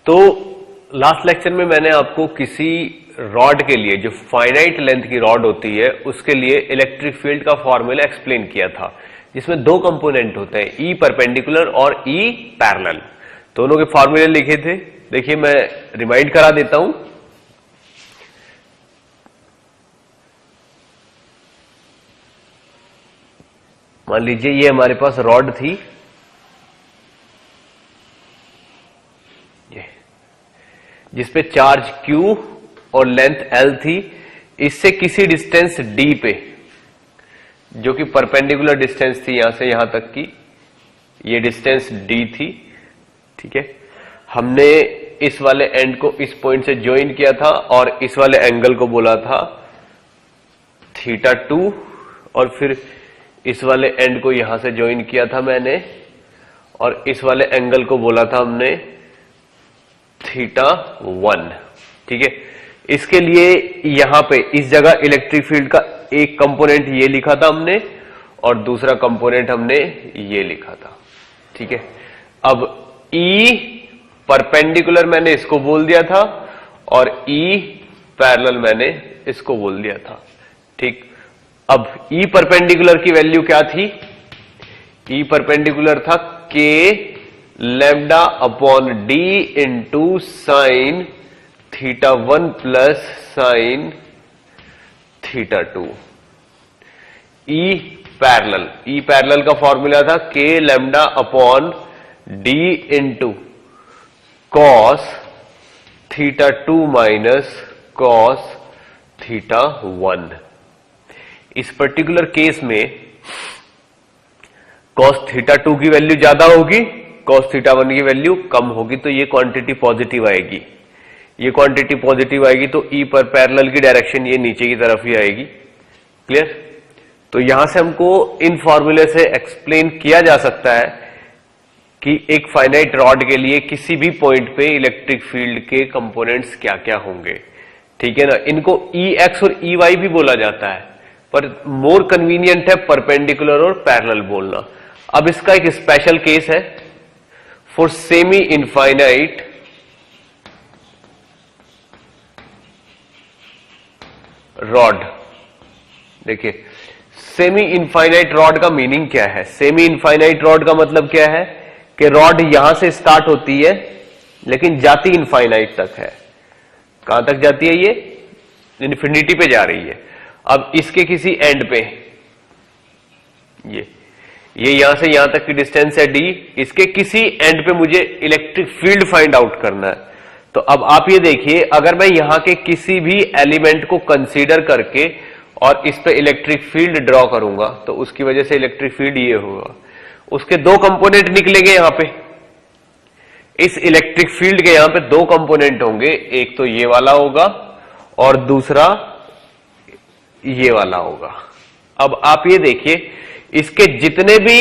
तो last lecture में मैंने आपको किसी रॉड के लिए, जो फाइनाइट लेंथ की रॉड होती है, उसके लिए इलेक्ट्रिक फील्ड का फॉर्मूला एक्सप्लेन किया था, जिसमें दो कंपोनेंट होते हैं, ई परपेंडिकुलर और ई पैरेलल। दोनों के फॉर्मूले लिखे थे। देखिए मैं रिमाइंड करा देता हूं। मान लीजिए ये हमारे पास रॉड थी, जिसपे चार्ज Q और लेंथ L थी। इससे किसी डिस्टेंस D पे, जो कि परपेंडिकुलर डिस्टेंस थी यहां से यहां तक की, ये डिस्टेंस D थी, ठीक है। हमने इस वाले एंड को इस पॉइंट से ज्वाइन किया था और इस वाले एंगल को बोला था θ2, और फिर इस वाले एंड को यहां से ज्वाइन किया था मैंने, और इस वाले एंगल को बोला था हमने θ1, ठीक है। इसके लिए यहां पे इस जगह इलेक्ट्रिक फील्ड का एक कंपोनेंट ये लिखा था हमने, और दूसरा कंपोनेंट हमने ये लिखा था, ठीक है। अब E परपेंडिकुलर मैंने इसको बोल दिया था, और E पैरेलल मैंने इसको बोल दिया था, ठीक। अब E परपेंडिकुलर की वैल्यू क्या थी? E परपेंडिकुलर था K lambda upon D into sine θ1 plus sine θ2। E parallel का फॉर्मूला था K lambda upon D into cos θ2 minus cos θ1। इस पर्टिकुलर केस में कॉस θ2 की वैल्यू ज्यादा होगी, कॉस θ1 की वैल्यू कम होगी, तो ये क्वांटिटी पॉजिटिव आएगी। ये क्वांटिटी पॉजिटिव आएगी तो E पर पैरेलल की डायरेक्शन ये नीचे की तरफ ही आएगी। क्लियर? तो यहां से हमको इन फॉर्मूले से एक्सप्लेन किया जा सकता है कि एक फाइनाइट रॉड के लिए किसी भी पॉइंट पे इलेक्ट्रिक फील्ड के कंपोनेंट्स क्या क्या होंगे, ठीक है ना। इनको EX और EY भी बोला जाता है, पर मोर कन्वीनियंट है परपेंडिकुलर और पैरेलल बोलना। अब इसका एक स्पेशल केस है फॉर सेमी इनफाइनाइट रॉड। देखिए सेमी इनफाइनाइट रॉड का मीनिंग क्या है? सेमी इनफाइनाइट रॉड का मतलब क्या है कि रॉड यहां से स्टार्ट होती है लेकिन जाती इनफाइनाइट तक है। कहां तक जाती है? ये इन्फिनिटी पे जा रही है। अब इसके किसी एंड पे, ये यहां से यहां तक की डिस्टेंस है D, इसके किसी एंड पे मुझे इलेक्ट्रिक फील्ड फाइंड आउट करना है। तो अब आप ये देखिए, अगर मैं यहां के किसी भी एलिमेंट को कंसीडर करके और इस पे इलेक्ट्रिक फील्ड ड्रॉ करूंगा, तो उसकी वजह से इलेक्ट्रिक फील्ड ये होगा। उसके दो कंपोनेंट निकलेंगे यहां पे। इस इलेक्ट्रिक फील्ड के यहां पे दो कंपोनेंट होंगे, एक तो ये वाला होगा और दूसरा ये वाला होगा। अब आप ये देखिए, इसके जितने भी,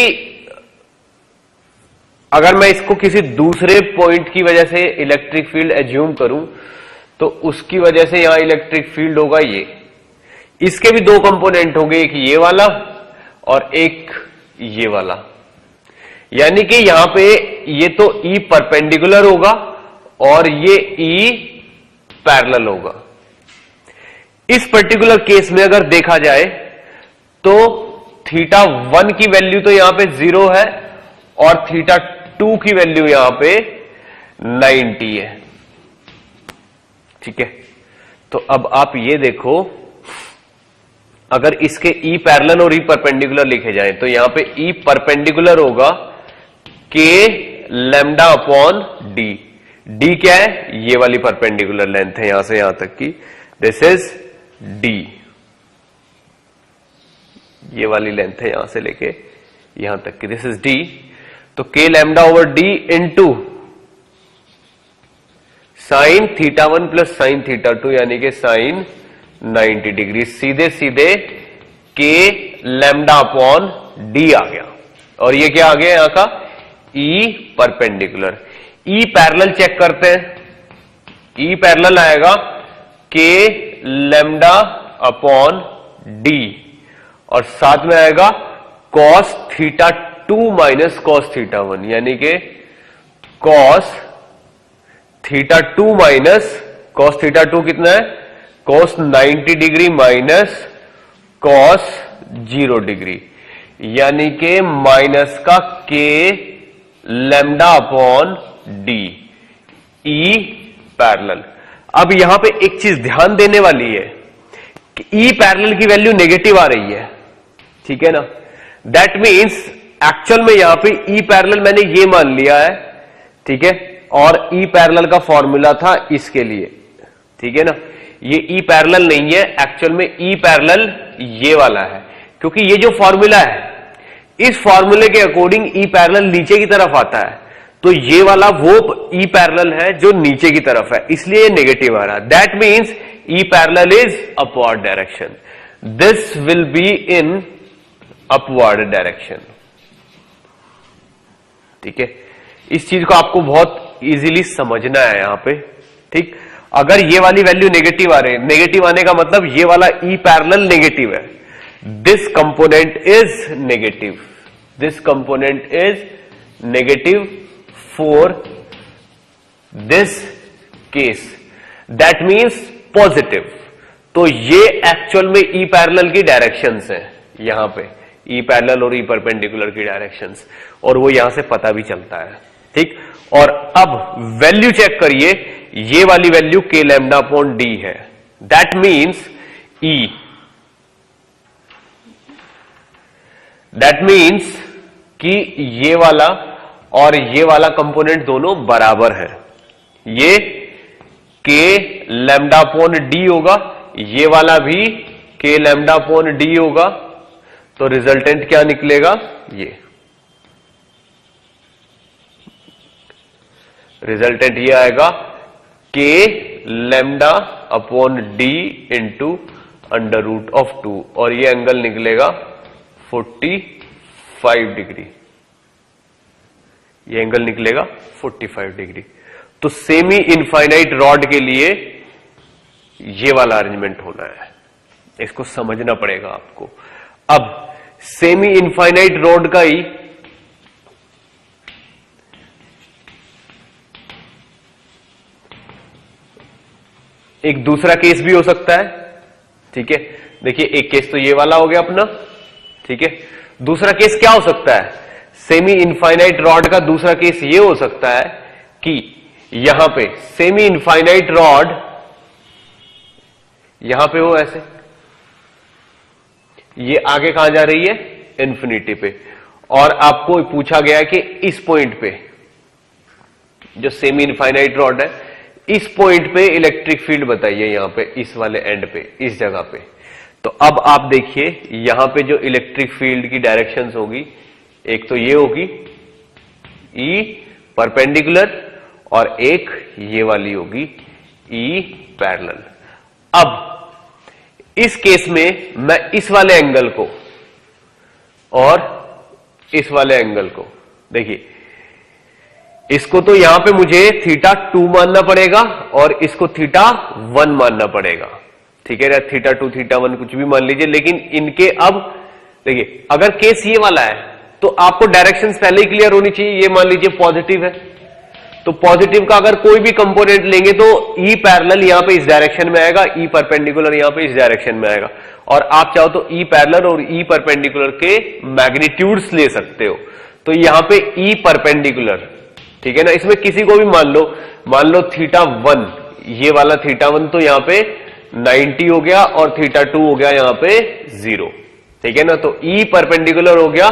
अगर मैं इसको किसी दूसरे पॉइंट की वजह से इलेक्ट्रिक फील्ड एज्यूम करूं, तो उसकी वजह से यहां इलेक्ट्रिक फील्ड होगा ये। इसके भी दो कंपोनेंट होंगे, एक ये वाला और एक ये वाला। यानी कि यहां पे ये तो E परपेंडिकुलर होगा और ये E पैरेलल होगा। इस पर्टिकुलर केस में अगर देखा जाए तो θ1 की वैल्यू तो यहां पे 0 है और θ2 की वैल्यू यहां पे 90 है, ठीक है। तो अब आप ये देखो, अगर इसके E पैरेलल और E परपेंडिकुलर लिखे जाए तो यहां पे E परपेंडिकुलर होगा K lambda upon D। D क्या है? ये वाली परपेंडिकुलर लेंथ है यहां से यहां तक की, दिस इज D। ये वाली लेंथ है यहां से लेके यहां तक की, दिस इज D। तो K lambda over D into sine θ1 plus sine θ2, यानी कि साइन 90 डिग्री। सीधे सीधे K लैम्डा अपॉन D आ गया। और ये क्या आ गया यहां का? E perpendicular. E parallel check करते हैं। E पैरेलल आएगा K लैम्डा अपॉन D, और साथ में आएगा cos θ2 माइनस cos θ1, यानी कि cos theta 2 minus cos theta 2 कितना है, cos 90 degree minus cos 0 degree, यानी कि माइनस का के lambda upon D E parallel. अब यहां पे एक चीज ध्यान देने वाली है कि ई पैरेलल की वैल्यू नेगेटिव आ रही है, ठीक है ना। दैट मीन्स एक्चुअल में यहां पे ई पैरेलल मैंने ये मान लिया है, ठीक है, और ई पैरेलल का फॉर्मूला था इसके लिए, ठीक है ना। ये ई पैरेलल नहीं है, एक्चुअल में ई पैरेलल ये वाला है, क्योंकि ये जो फॉर्मूला है इस फॉर्मूले के अकॉर्डिंग ई पैरेलल नीचे की तरफ आता है, तो ये वाला वो ई पैरेलल है जो नीचे की तरफ है, इसलिए ये नेगेटिव आ रहा है। That means E parallel is upward direction, this will be in upward direction, ठीक है। इस चीज को आपको बहुत इजीली समझना है यहां पे, ठीक। अगर ये वाली वैल्यू नेगेटिव आ रही है, नेगेटिव आने का मतलब ये वाला ई पैरेलल नेगेटिव है, this component is negative, this component is negative for this case, that means positive. तो ये एक्चुअल में ई पैरेलल की डायरेक्शंस हैं, यहां पे ई पैरेलल और ई परपेंडिकुलर की डायरेक्शंस, और वो यहां से पता भी चलता है, ठीक। और अब वैल्यू चेक करिए, ये वाली वैल्यू के लैम्डा अपॉन डी है, that means E, that means कि ये वाला और ये वाला कंपोनेंट दोनों बराबर है, ये के लैम्डा अपॉन डी होगा, ये वाला भी के लैम्डा अपॉन डी होगा, तो रिजल्टेंट क्या निकलेगा, ये रिजल्टेंट ये आएगा k lambda upon d into under root of 2, और ये एंगल निकलेगा 45 डिग्री, ये एंगल निकलेगा 45 डिग्री। तो सेमी इनफाइनाइट रॉड के लिए ये वाला अरेंजमेंट होना है, इसको समझना पड़ेगा आपको। अब सेमी इनफाइनाइट रॉड का ही एक दूसरा केस भी हो सकता है, ठीक है। देखिए एक केस तो ये वाला हो गया अपना, ठीक है। दूसरा केस क्या हो सकता है, सेमी इनफाइनाइट रॉड का दूसरा केस ये हो सकता है कि यहां पे सेमी इनफाइनाइट रॉड यहां पे हो ऐसे, ये आगे कहां जा रही है, इन्फिनिटी पे, और आपको पूछा गया है कि इस पॉइंट पे जो सेमी इनफाइनाइट रॉड है, इस पॉइंट पे इलेक्ट्रिक फील्ड बताइए, यहां पे इस वाले एंड पे, इस जगह पे। तो अब आप देखिए यहां पे जो इलेक्ट्रिक फील्ड की डायरेक्शंस होगी, एक तो ये होगी ई परपेंडिकुलर, और एक ये वाली होगी ई पैरेलल। अब इस केस में मैं इस वाले एंगल को और इस वाले एंगल को, देखिए इसको तो यहां पे मुझे थीटा 2 मानना पड़ेगा और इसको थीटा 1 मानना पड़ेगा, ठीक है। थीटा 2 थीटा 1 कुछ भी मान लीजिए, लेकिन इनके अब देखिए अगर केस ये वाला है तो आपको डायरेक्शंस पहले ही क्लियर होनी चाहिए। ये मान लीजिए पॉजिटिव है, तो पॉजिटिव का अगर कोई भी कंपोनेंट लेंगे तो ई पैरेलल यहां पे इस डायरेक्शन में आएगा, ई परपेंडिकुलर यहां पे इस डायरेक्शन में आएगा, और आप चाहो तो ई पैरेलल और ई परपेंडिकुलर के मैग्नीट्यूड्स ले सकते हो। तो यहां पे ई परपेंडिकुलर, ठीक है ना, इसमें किसी को भी मान लो थीटा 1, ये वाला थीटा 1 तो यहां पे 90 हो गया, और थीटा 2 हो गया यहां पे 0, ठीक है ना। तो ई परपेंडिकुलर हो गया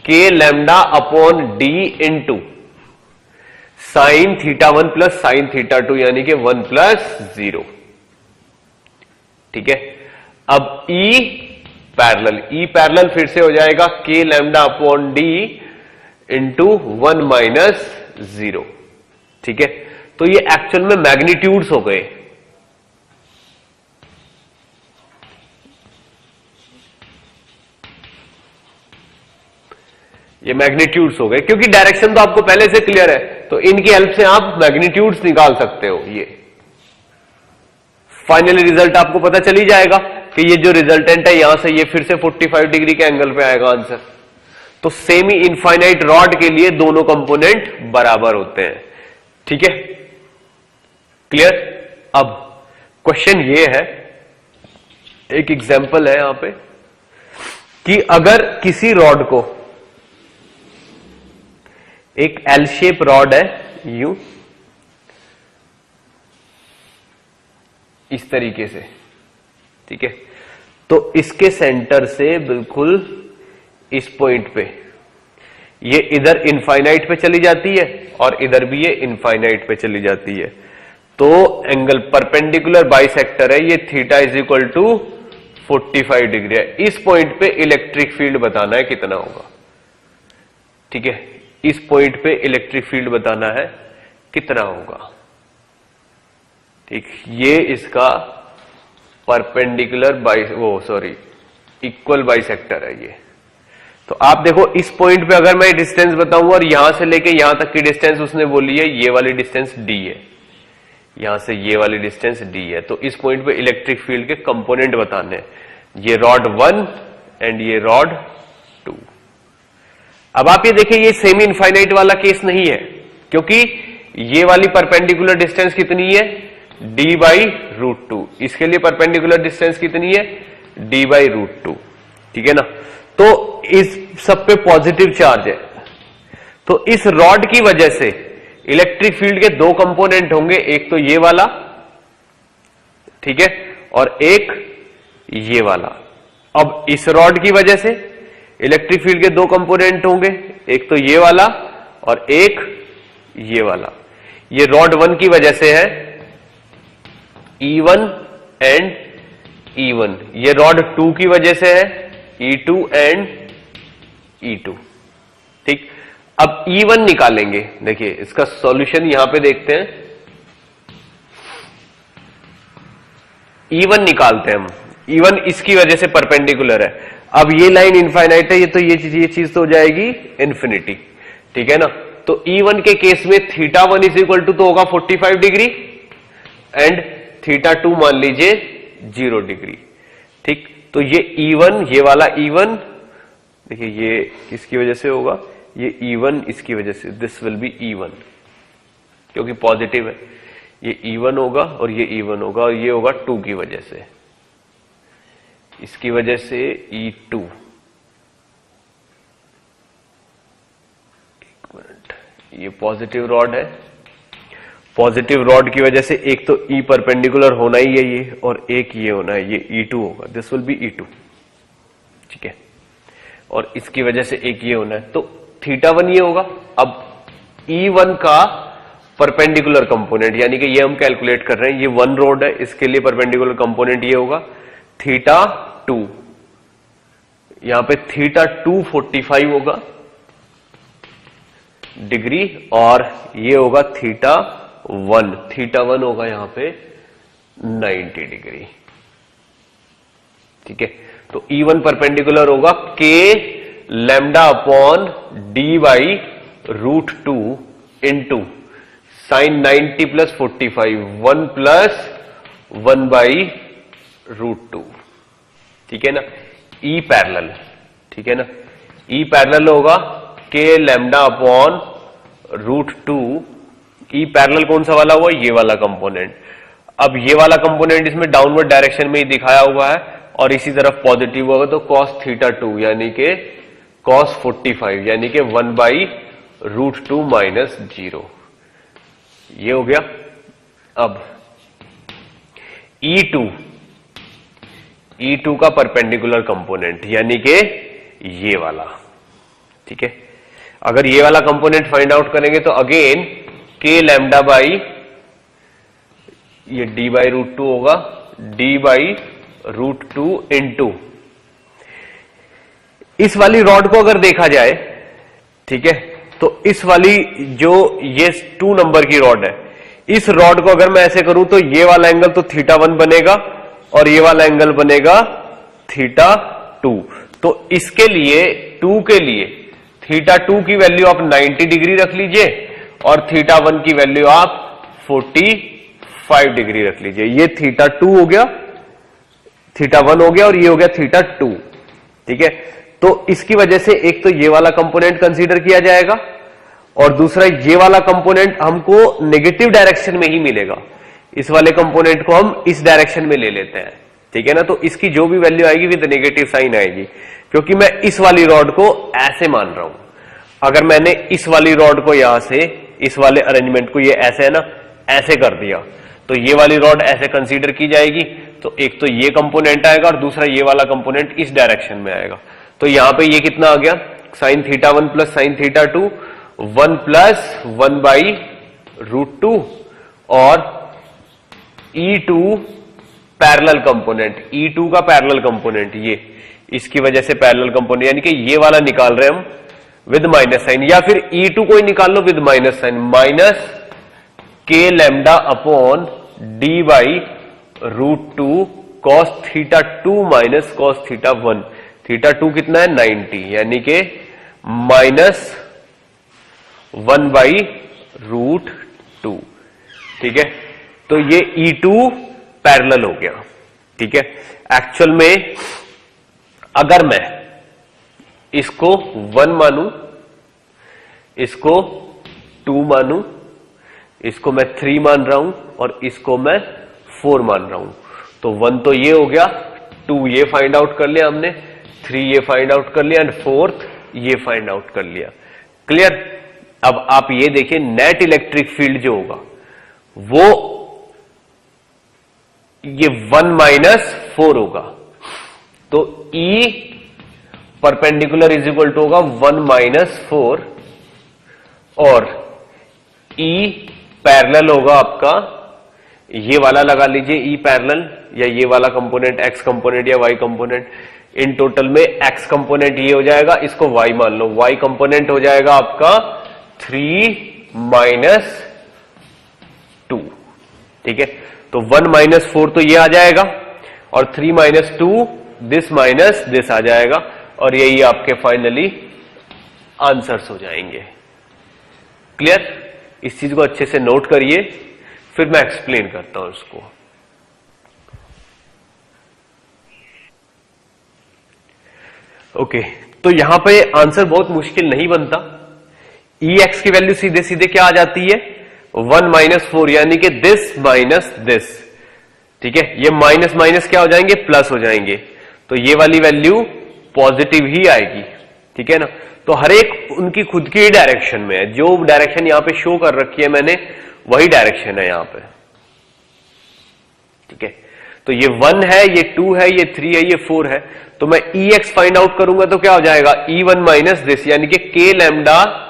के lambda upon d into sine theta 1 plus sine theta 2, यानी कि 1 प्लस 0, ठीक है। अब ई पैरेलल फिर से हो जाएगा के lambda upon d into 1 minus 0, ठीक है। तो ये एक्चुअल में मैग्नीट्यूड्स हो गए, ये मैग्नीट्यूड्स हो गए, क्योंकि डायरेक्शन तो आपको पहले से क्लियर है, तो इनकी हेल्प से आप मैग्नीट्यूड्स निकाल सकते हो। ये फाइनली रिजल्ट आपको पता चली जाएगा कि ये जो रिजल्टेंट है यहां से ये फिर से 45 डिग्री के एंगल पे आएगा आंसर। तो सेमी इनफाइनाइट रॉड के लिए दोनों कंपोनेंट बराबर होते हैं, ठीक है। क्लियर? अब क्वेश्चन ये है, एक एग्जांपल है यहां पे कि अगर किसी रॉड को, एक एल शेप रॉड है यूं, इस तरीके से, ठीक है, तो इसके सेंटर से बिल्कुल इस पॉइंट पे ये इधर इनफाइनाइट पे चली जाती है और इधर भी ये इनफाइनाइट पे चली जाती है, तो एंगल परपेंडिकुलर बाइसेक्टर है, ये theta is equal to 45 degree है। इस पॉइंट पे इलेक्ट्रिक फील्ड बताना है कितना होगा, ठीक है, इस पॉइंट पे इलेक्ट्रिक फील्ड बताना है कितना होगा, ठीक, ये इसका परपेंडिकुलर इक्वल बाइसेक्टर है ये। तो आप देखो इस पॉइंट पे अगर मैं डिस्टेंस बताऊं और यहां से लेके यहां तक की डिस्टेंस उसने बोली है ये वाली डिस्टेंस d है, यहां से ये वाली डिस्टेंस d है, तो इस पॉइंट पे इलेक्ट्रिक फील्ड के कंपोनेंट बताने हैं, ये रॉड 1 एंड ये रॉड 2। अब आप ये देखिए ये सेमी इनफाइनाइट वाला केस नहीं है, क्योंकि ये वाली परपेंडिकुलर डिस्टेंस कितनी है, d/√2, इसके लिए परपेंडिकुलर डिस्टेंस कितनी है, d/√2, ठीक है ना। तो इस सब पे पॉजिटिव चार्ज है, तो इस रॉड की वजह से इलेक्ट्रिक फील्ड के दो कंपोनेंट होंगे, एक तो ये वाला, ठीक है, और एक ये वाला। अब इस रॉड की वजह से इलेक्ट्रिक फील्ड के दो कंपोनेंट होंगे, एक तो ये वाला और एक ये वाला। ये रॉड 1 की वजह से है E1 एंड E1, ये रॉड 2 की वजह से है E2 एंड E2, ठीक। अब E1 निकालेंगे, देखिए इसका सॉल्यूशन यहां पे देखते हैं, E1 निकालते हैं हम, E1 इसकी वजह से परपेंडिकुलर है। अब ये लाइन इनफाइनाइट है, ये तो ये चीज तो हो जाएगी इन्फिनिटी, ठीक है ना। तो E1 के केस में θ1 इज इक्वल टू तो होगा 45 डिग्री एंड θ2 मान लीजिए 0 डिग्री, ठीक। तो ये E1, ये वाला E1, देखिए ये किसकी वजह से होगा, ये E1 इसकी वजह से, दिस विल बी E1 क्योंकि पॉजिटिव है, ये E1 होगा और ये E1 होगा और ये होगा 2 की वजह से, इसकी वजह से E2, एक मिनट, ये पॉजिटिव रॉड है, पॉजिटिव रॉड की वजह से एक तो E परपेंडिकुलर होना ही है ये, और एक ये होना है, ये E2 होगा, दिस विल बी E2, ठीक है, और इसकी वजह से एक ये होना है, तो θ1 ये होगा। अब E1 का परपेंडिकुलर कंपोनेंट, यानी कि ये हम कैलकुलेट कर रहे हैं, ये 1 रॉड है, इसके लिए परपेंडिकुलर कंपोनेंट ये होगा θ2, यहां पे θ2 45 होगा डिग्री और ये होगा θ1 होगा यहां पे 90 डिग्री, ठीक है। तो E1 परपेंडिकुलर होगा k lambda upon d/√2 into sine 90 plus 45 1 plus 1/√2, ठीक है ना। E पैरेलल, ठीक है ना, E पैरेलल होगा k lambda upon √2। E parallel कौन सा वाला हुआ, ये वाला कंपोनेंट। अब ये वाला कंपोनेंट इसमें डाउनवर्ड डायरेक्शन में ही दिखाया हुआ है और इसी तरफ पॉजिटिव होगा, तो cos θ2 यानी कि cos 45 यानी कि 1/√2 माइनस 0, ये हो गया। अब E2 का परपेंडिकुलर कंपोनेंट यानी कि ये वाला, ठीक है। अगर ये वाला कंपोनेंट फाइंड आउट करेंगे तो अगेन k लैम्डा बाई ये d/√2 होगा, d/√2 इंटू इस वाली रॉड को अगर देखा जाए, ठीक है, तो इस वाली जो ये 2 नंबर की रॉड है, इस रॉड को अगर मैं ऐसे करूं तो ये वाला एंगल तो θ1 बनेगा और ये वाला एंगल बनेगा θ2। तो इसके लिए 2 के लिए θ2 की वैल्यू आप 90 डिग्री रख लीजिए और θ1 की वैल्यू आप 45 डिग्री रख लीजिए। ये θ2 हो गया, θ1 हो गया और ये हो गया θ2, ठीक है। तो इसकी वजह से एक तो ये वाला कंपोनेंट कंसीडर किया जाएगा और दूसरा ये वाला कंपोनेंट हमको नेगेटिव डायरेक्शन में ही मिलेगा, इस वाले कंपोनेंट को हम इस डायरेक्शन में ले लेते हैं, ठीक है ना। तो इसकी जो भी वैल्यू आएगी विद नेगेटिव साइन आएगी, क्योंकि मैं इस वाली रॉड को ऐसे मान रहा हूं। अगर मैंने इस वाली रॉड को यहां से, इस वाले अरेंजमेंट को, ये ऐसे है ना, ऐसे कर दिया, तो ये वाली रॉड ऐसे कंसीडर की जाएगी। तो एक तो ये कंपोनेंट आएगा और दूसरा ये वाला कंपोनेंट इस डायरेक्शन में आएगा। तो यहां पे ये कितना आ गया, sine theta 1 plus sine theta 2, 1 plus 1/√2 और E2 पैरेलल कंपोनेंट, E2 का पैरेलल कंपोनेंट, ये इसकी वजह से पैरेलल कंपोनेंट, यानी कि ये वाला निकाल रहे हैं हम विद माइनस साइन, या फिर E2 को ही निकाल लो with minus sine, minus k lambda upon d/√2 cos theta 2 minus cos theta 1। Theta 2 कितना है, 90, यानी कि माइनस 1/√2, ठीक है। तो ये E2 पैरेलल हो गया, ठीक है। एक्चुअल में अगर मैं इसको 1 मानूं, इसको 2 मानूं, इसको मैं 3 मान रहा हूं और इसको मैं 4 मान रहा हूं, तो 1 तो ये हो गया, 2 ये फाइंड आउट कर लिया हमने, 3 ये फाइंड आउट कर लिया एंड 4th ये फाइंड आउट कर लिया। क्लियर। अब आप ये देखिए, नेट इलेक्ट्रिक फील्ड जो होगा वो ये 1 - 4 होगा। तो E perpendicular is equal to होगा 1 - 4 और E पैरेलल होगा आपका, ये वाला लगा लीजिए E पैरेलल, या ये वाला कंपोनेंट X कंपोनेंट या Y कंपोनेंट। इन टोटल में X कंपोनेंट ये हो जाएगा, इसको Y मान लो, Y कंपोनेंट हो जाएगा आपका 3 - 2, ठीक है। तो 1 - 4 तो ये आ जाएगा और 3 - 2 दिस माइनस दिस आ जाएगा, और यही आपके फाइनली आंसर्स हो जाएंगे। क्लियर। इस चीज को अच्छे से नोट करिए, फिर मैं एक्सप्लेन करता हूं इसको। ओके, तो यहां पे आंसर बहुत मुश्किल नहीं बनता। Ex की वैल्यू सीधे सीधे क्या आ जाती है, 1 - 4, यानी कि दिस माइनस दिस, ठीक है। ये माइनस माइनस क्या हो जाएंगे, प्लस हो जाएंगे, तो ये वाली वैल्यू पॉजिटिव ही आएगी, ठीक है ना। तो हर एक उनकी खुद की डायरेक्शन में है, जो डायरेक्शन यहां पे शो कर रखी है मैंने वही डायरेक्शन है यहां पे, ठीक है। तो ये 1 है, ये 2 है, ये 3 है, ये 4 है। तो मैं Ex फाइंड आउट करूंगा तो क्या हो जाएगा, E1 माइनस दिस, यानी कि k lambda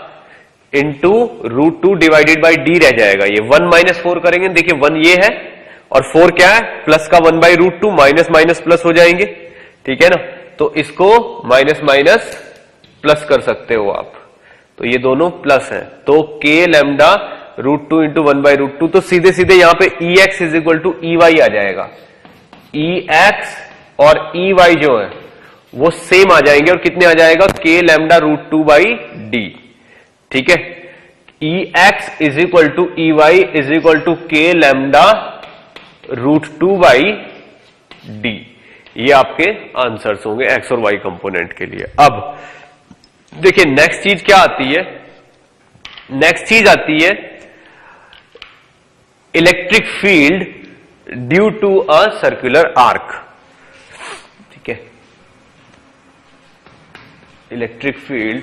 into √2 divided by d रह जाएगा। ये 1 - 4 करेंगे, देखिए 1 ये है और 4 क्या है, प्लस का 1/√2, माइनस माइनस प्लस हो जाएंगे, ठीक है ना। तो इसको माइनस माइनस प्लस कर सकते हो आप, तो ये दोनों प्लस हैं। तो k लैम्डा √2 इंटू 1/√2, तो सीधे सीधे यहां पे Ex is equal to EY आ जाएगा। Ex और EY जो है वो सेम आ जाएंगे, और कितने आ जाएगा, k लैम्डा √2/d, ठीक है। Ex is equal to EY is equal to k lambda √2/d। ये आपके आंसर्स होंगे x और y कंपोनेंट के लिए। अब देखिए नेक्स्ट चीज क्या आती है, नेक्स्ट चीज आती है electric field due to a circular arc, ठीक है। Electric field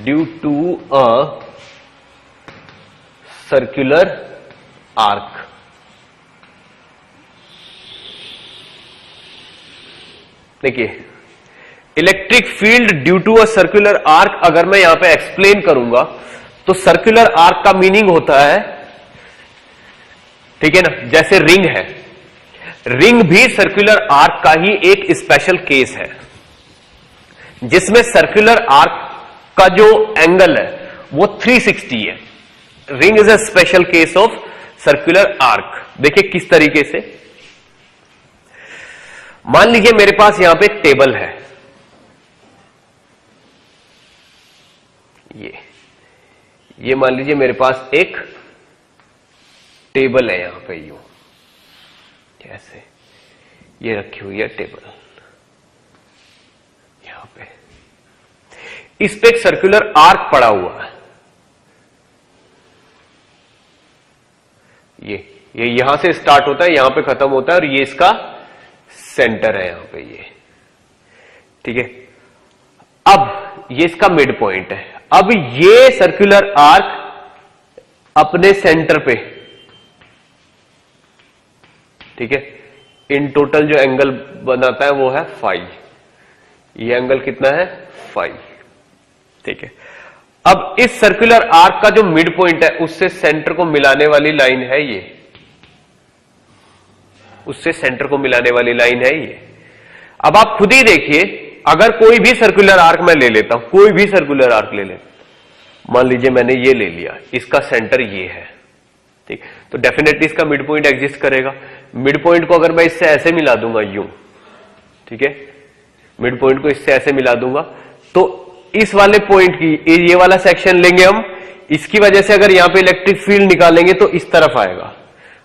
due to a circular arc. देखिए electric field due to a circular arc, अगर मैं यहां पे एक्सप्लेन करूंगा तो सर्कुलर आर्क का मीनिंग होता है, ठीक है ना, जैसे रिंग है, रिंग भी सर्कुलर आर्क का ही एक स्पेशल केस है, जिसमें सर्कुलर आर्क का जो एंगल है वो 360 है। Ring is a special case of circular arc. देखिए किस तरीके से, मान लीजिए मेरे पास यहां पे एक टेबल है, ये मान लीजिए मेरे पास एक टेबल है यहां पे, यूं कैसे ये रखी हुई है टेबल यहां पे, इस पे एक सर्कुलर आर्क पड़ा हुआ है, ये यहां से स्टार्ट होता है, यहां पे खत्म होता है, और ये इसका सेंटर है यहां पे ये, ठीक है। अब ये इसका मिड पॉइंट है। अब ये सर्कुलर आर्क अपने सेंटर पे, ठीक है, इन टोटल जो एंगल बनाता है वो है फाई। ये एंगल कितना है? फाई, ठीक है। अब इस सर्कुलर आर्क का जो मिड पॉइंट है उससे सेंटर को मिलाने वाली लाइन है ये, उससे सेंटर को मिलाने वाली लाइन है ये। अब आप खुद ही देखिए, अगर कोई भी सर्कुलर आर्क मैं ले लेता हूं, कोई भी सर्कुलर आर्क ले लेता, मान लीजिए मैंने ये ले लिया, इसका सेंटर ये है, ठीक, तो डेफिनेटली इसका मिड पॉइंट एग्जिस्ट करेगा। मिड पॉइंट को अगर मैं इससे ऐसे मिला दूंगा यूं, ठीक है, मिड पॉइंट को इससे ऐसे मिला दूंगा, तो इस वाले पॉइंट की ये वाला सेक्शन लेंगे हम, इसकी वजह से अगर यहां पे इलेक्ट्रिक फील्ड निकालेंगे तो इस तरफ आएगा।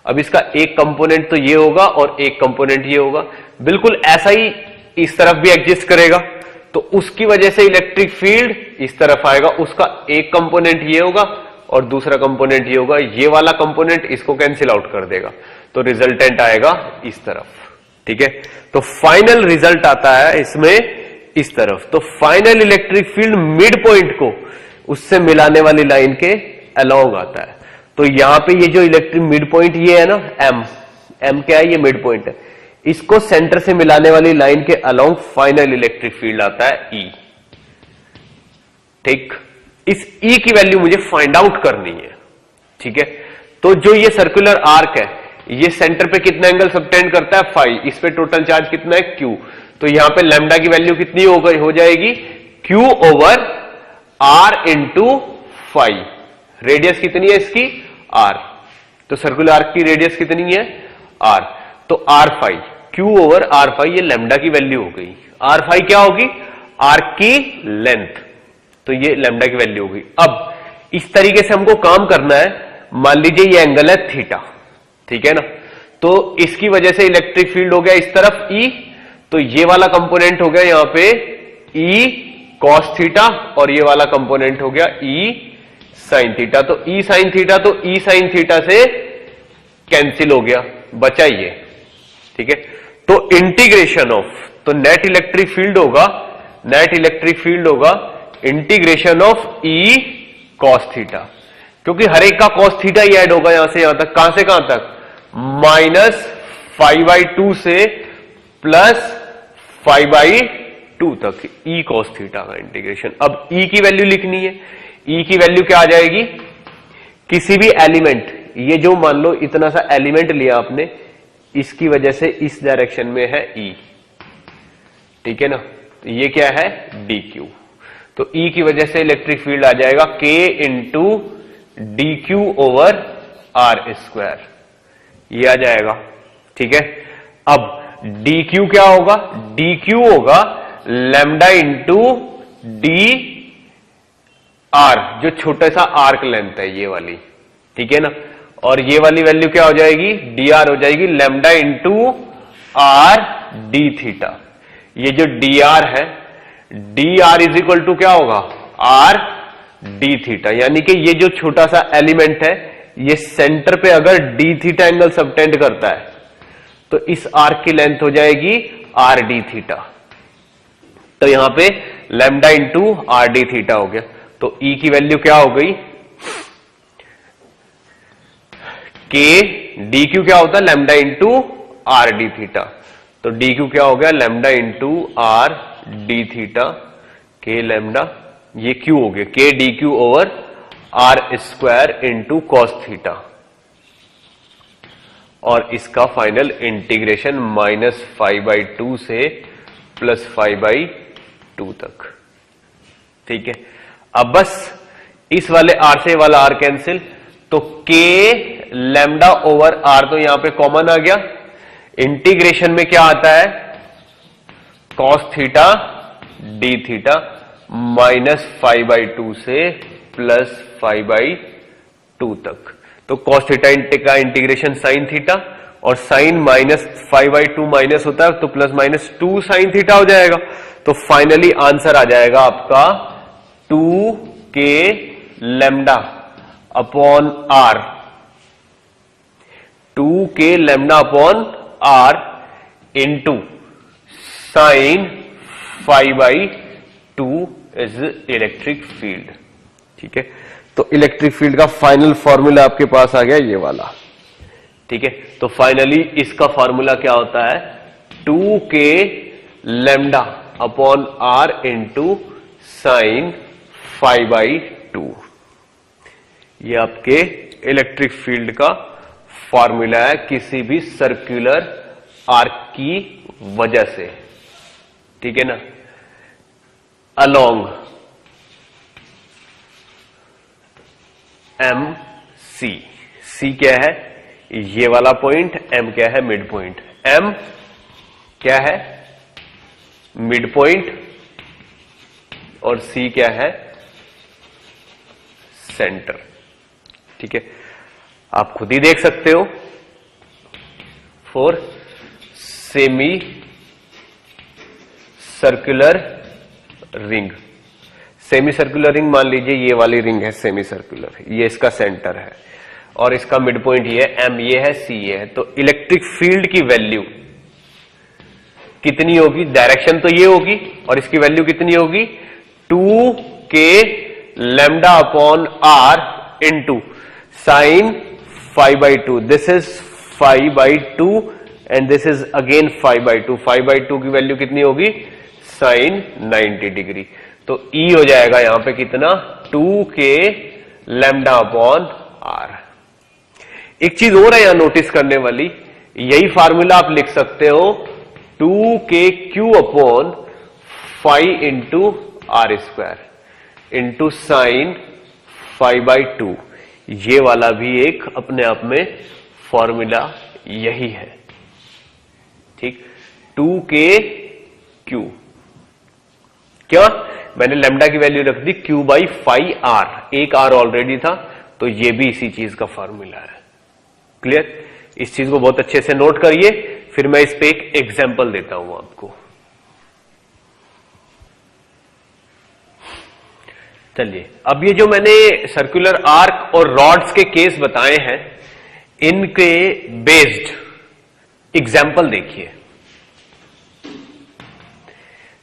अब इसका एक कंपोनेंट तो ये होगा और एक कंपोनेंट ये होगा, बिल्कुल ऐसा ही इस तरफ भी एग्जिस्ट करेगा, तो उसकी वजह से इलेक्ट्रिक फील्ड इस तरफ आएगा। उसका एक कंपोनेंट ये होगा और दूसरा कंपोनेंट ये होगा, ये वाला कंपोनेंट इसको कैंसिल आउट कर देगा, तो रिजल्टेंट आएगा इस तरफ, ठीक है। तो फाइनल रिजल्ट आता है इसमें इस तरफ। तो final electric field mid point को उससे मिलाने वाली लाइन के अलोंग आता है। तो यहां पे ये जो इलेक्ट्रिक मिड पॉइंट ये है ना, एम क्या है? ये मिड पॉइंट है, इसको सेंटर से मिलाने वाली लाइन के अलोंग फाइनल इलेक्ट्रिक फील्ड आता है ई, ठीक। इस ई की वैल्यू मुझे फाइंड आउट करनी है, ठीक है। तो जो ये सर्कुलर आर्क है, ये सेंटर पे कितना एंगल सबटेंड करता है? फाई। इस पे टोटल चार्ज कितना है? क्यू। तो यहां पे लैम्डा की वैल्यू कितनी हो जाएगी? Q over r into phi. Radius कितनी है इसकी? आर। तो सर्कुलर आर्क की रेडियस कितनी है? आर। तो r phi, q over r phi, ये लैम्डा की वैल्यू हो गई। आर फाई क्या होगी? आर्क की लेंथ, तो ये लैम्डा की वैल्यू होगी। अब इस तरीके से हमको काम करना है। मान लीजिए ये एंगल है थीटा, ठीक है ना, तो इसकी वजह से इलेक्ट्रिक फील्ड हो गया इस तरफ ई, तो ये वाला कंपोनेंट हो गया यहां पे ई कॉस थीटा, और ये वाला कंपोनेंट हो गया ई साइन थीटा। तो ई साइन थीटा तो ई साइन थीटा से कैंसिल हो गया, बचा ये, ठीक है। तो इंटीग्रेशन ऑफ, तो नेट इलेक्ट्रिक फील्ड होगा, नेट इलेक्ट्रिक फील्ड होगा integration of E cos theta, क्योंकि हर एक का कॉस थीटा ही ऐड होगा यहां से यहां तक। कहां से कहां तक? -5/2 से +5/2 तक, ई कॉस थीटा का इंटीग्रेशन। अब ई की वैल्यू लिखनी है। ई की वैल्यू क्या आ जाएगी? किसी भी एलिमेंट, ये जो मान लो इतना सा एलिमेंट लिया आपने, इसकी वजह से इस डायरेक्शन में है ई, ठीक है ना, तो ये क्या है? D Q. तो ई की वजह से इलेक्ट्रिक फील्ड आ जाएगा K into d q over r square, ये आ जाएगा, ठीक है। अब डी क्यू क्या होगा? डी क्यू होगा लैम्डा इंटू डी आर, जो छोटा सा आर्क लेंथ है ये वाली, ठीक है ना, और ये वाली वैल्यू क्या हो जाएगी? डी आर हो जाएगी lambda into r d theta. ये जो डी आर है, d r is equal to क्या होगा? आर डी थीटा, यानी कि ये जो छोटा सा एलिमेंट है, ये सेंटर पे अगर डी थीटा एंगल सबटेंड करता है, तो इस आर्क की लेंथ हो जाएगी आर डी थीटा। तो यहां पे lambda into r d theta हो गया। तो ई की वैल्यू क्या हो गई? के डी क्यू क्या होता है? Lambda into r d theta. तो डी क्यू क्या हो गया? Lambda into r d theta, k lambda, ये क्यू हो गया k d q over r square into cos theta, और इसका फाइनल इंटीग्रेशन -5/2 से +5/2 तक, ठीक है। अब बस इस वाले आर से वाला आर कैंसिल, तो के लैम्डा ओवर आर तो यहां पे कॉमन आ गया। इंटीग्रेशन में क्या आता है? कॉस थीटा डी थीटा -5/2 से +5/2 तक। तो कॉस थीटा का इंटीग्रेशन साइन थीटा, और साइन -5/2 माइनस होता है, तो +-2 साइन थीटा हो जाएगा। तो फाइनली आंसर आ जाएगा आपका 2k lambda upon r, 2k lambda upon r into sine phi by 2 is electric field. ठीक है, तो इलेक्ट्रिक फील्ड का फाइनल फॉर्मूला आपके पास आ गया ये वाला। ठीक है, तो फाइनली इसका फॉर्मूला क्या होता है, 2k lambda upon r into sine phi by 2। ये आपके इलेक्ट्रिक फील्ड का फॉर्मूला है किसी भी सर्कुलर आर्क की वजह से। ठीक है ना, अलोंग एम सी, सी क्या है ये वाला पॉइंट, एम क्या है मिड पॉइंट, एम क्या है मिड पॉइंट और सी क्या है सेंटर। ठीक है, आप खुद ही देख सकते हो। For semi circular ring, semi circular ring मान लीजिए ये वाली रिंग है सेमी सर्कुलर, ये इसका सेंटर है और इसका मिड पॉइंट ये है, एम ये है, सी ये है। तो इलेक्ट्रिक फील्ड की वैल्यू कितनी होगी, डायरेक्शन तो ये होगी और इसकी वैल्यू कितनी होगी 2k lambda upon r into sine phi by 2। This is phi by 2 and this is again phi by 2। Phi by 2 की वैल्यू कितनी होगी साइन 90 डिग्री। तो E हो जाएगा यहां पे कितना 2k लैम्डा अपॉन r। एक चीज और है यहां नोटिस करने वाली, यही फार्मूला आप लिख सकते हो 2kq upon phi into r square into sine phi by 2। ये वाला भी एक अपने आप में फॉर्मूला यही है। ठीक, 2kq, क्या मैंने लैम्डा की वैल्यू रख दी q बाई फाई आर, एक r ऑलरेडी था तो ये भी इसी चीज का फॉर्मूला है। क्लियर, इस चीज को बहुत अच्छे से नोट करिए, फिर मैं इस पे एक एग्जांपल देता हूं आपको। चलिए, अब ये जो मैंने सर्कुलर आर्क और रॉड्स के केस बताए हैं, इनके बेस्ड एग्जांपल देखिए।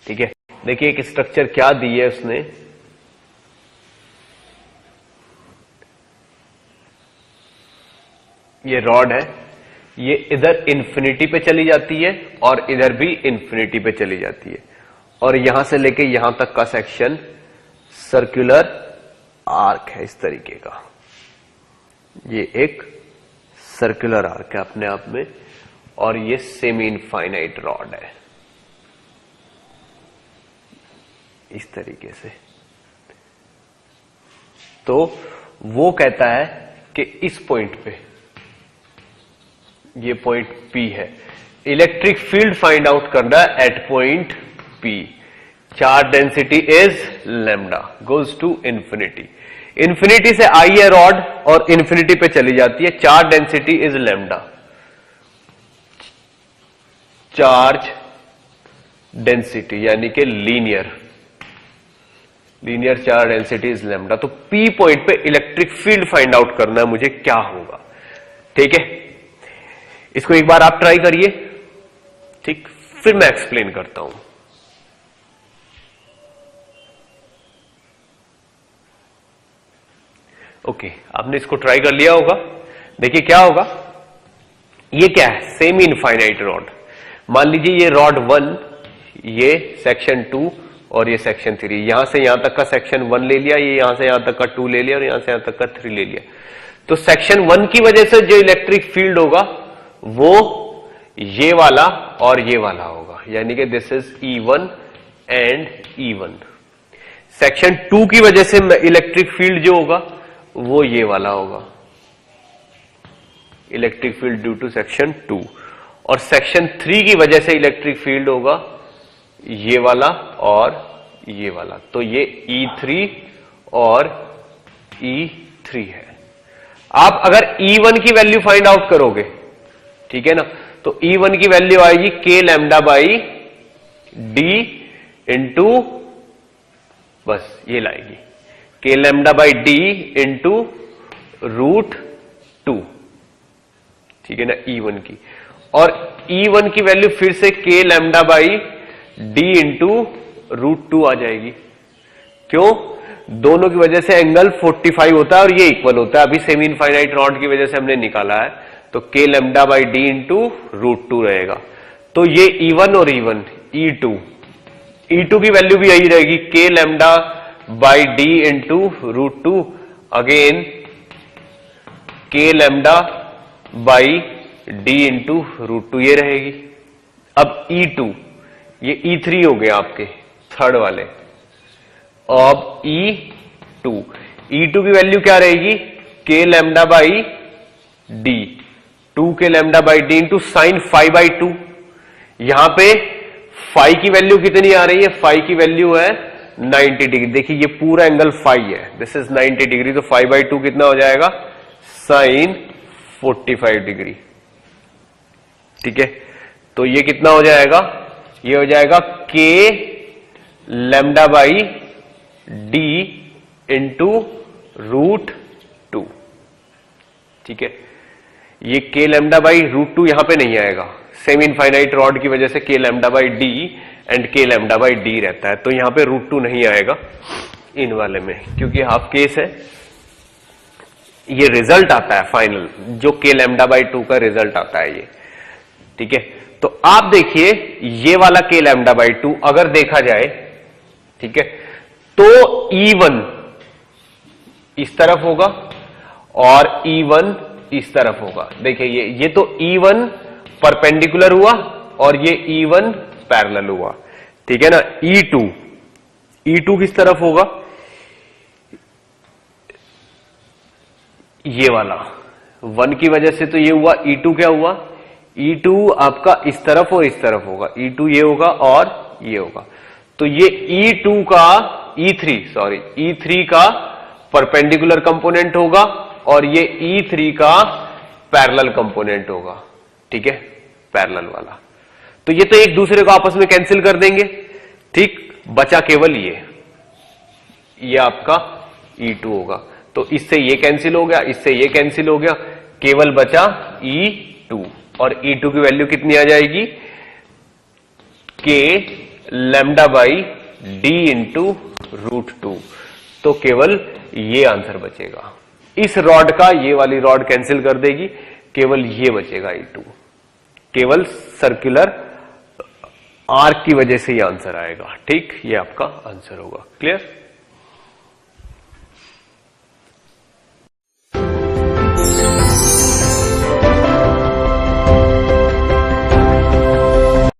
ठीक है, देखिए एक स्ट्रक्चर क्या दी है उसने, ये रॉड है, ये इधर इंफिनिटी पे चली जाती है और इधर भी इंफिनिटी पे चली जाती है और यहां से लेके यहां तक का सेक्शन सर्कुलर आर्क है इस तरीके का। ये एक सर्कुलर आर्क है अपने आप में और ये सेमी इनफाइनाइट रॉड है इस तरीके से। तो वो कहता है कि इस पॉइंट पे, ये पॉइंट P है, इलेक्ट्रिक फील्ड फाइंड आउट करना है at point P। Charge density is lambda, goes to infinity. Infinity से आई है रॉड और इंफिनिटी पे चली जाती है। Charge density is lambda, charge density यानी कि linear charge density is lambda. तो P पॉइंट पे इलेक्ट्रिक फील्ड फाइंड आउट करना है मुझे, क्या होगा। ठीक है, इसको एक बार आप ट्राई करिए, ठीक, फिर मैं एक्सप्लेन करता हूं। ओके, आपने इसको ट्राई कर लिया होगा। देखिए क्या होगा, ये क्या है सेमी इनफाइनाइट रॉड। मान लीजिए ये रॉड 1, ये सेक्शन 2 और ये सेक्शन 3। यहां से यहां तक का सेक्शन 1 ले लिया, ये यहां से यहां तक का 2 ले लिया और यहां से यहां तक का 3 ले लिया। तो सेक्शन 1 की वजह से जो इलेक्ट्रिक फील्ड होगा वो ये वाला और ये वाला होगा, यानी कि this is E1 and E1। Section 2 की वजह से इलेक्ट्रिक फील्ड जो होगा वो ये वाला होगा, electric field due to section 2। और सेक्शन 3 की वजह से इलेक्ट्रिक फील्ड होगा ये वाला और ये वाला। तो ये E3 और E3 है। आप अगर E1 की वैल्यू फाइंड आउट करोगे, ठीक है ना, तो E1 की वैल्यू आएगी k lambda by d into, बस ये लाएगी k lambda by d into √2। ठीक है ना, E1 की। और E1 की वैल्यू फिर से k lambda by D into √2 आ जाएगी। क्यों? दोनों की वजह से एंगल 45 होता है और ये इक्वल होता है। अभी सेमी इनफाइनाइट रॉड की वजह से हमने निकाला है, तो k lambda by D into √2 रहेगा। तो ये E1 और E2 की वैल्यू भी यही रहेगी, k lambda by D into √2, again k lambda by D into √2 ये रहेगी। अब E2, ये E3 हो गया आपके थर्ड वाले। अब E2 की वैल्यू क्या रहेगी, k lambda by D, 2k lambda by D into sine 5/2। यहां पे फाई की वैल्यू कितनी आ रही है, फाई की वैल्यू है 90 डिग्री। देखिए ये पूरा एंगल फाई है, दिस इज 90 डिग्री, तो 5/2 कितना हो जाएगा, साइन 45 डिग्री। ठीक है, तो ये कितना हो जाएगा, ये हो जाएगा k lambda by D into √2। ठीक है, ये k लैम्डा बाई √2 यहां पे नहीं आएगा, सेमी इनफाइनाइट रॉड की वजह से k lambda by D and k lambda by D रहता है, तो यहां पे √2 नहीं आएगा इन वाले में, क्योंकि हाफ केस है। ये रिजल्ट आता है फाइनल, जो k लैम्डा बाई 2 का रिजल्ट आता है ये। ठीक है, तो आप देखिए ये वाला k लैम्डा बाई 2 अगर देखा जाए, ठीक है, तो E1 इस तरफ होगा और E1 इस तरफ होगा। देखिए ये तो E1 परपेंडिकुलर हुआ और ये E1 पैरेलल हुआ। ठीक है ना, E2 किस तरफ होगा, ये वाला 1 की वजह से तो ये हुआ, E2 क्या हुआ, E2 आपका इस तरफ और इस तरफ होगा, E2 ये होगा और ये होगा। तो ये E3 का परपेंडिकुलर कंपोनेंट होगा और ये E3 का पैरेलल कंपोनेंट होगा। ठीक है, पैरेलल वाला। तो ये तो एक दूसरे को आपस में कैंसिल कर देंगे। ठीक, बचा केवल ये आपका E2 होगा, तो इससे ये कैंसिल हो गया, इससे ये कैंसिल हो गया, केवल बचा E2 और E2 की वैल्यू कितनी आ जाएगी, k lambda by D into √2। तो केवल ये आंसर बचेगा। इस रॉड का ये वाली रॉड कैंसिल कर देगी, केवल ये बचेगा E2। केवल सर्कुलर आर्क की वजह से ये आंसर आएगा। ठीक, ये आपका आंसर होगा। क्लियर?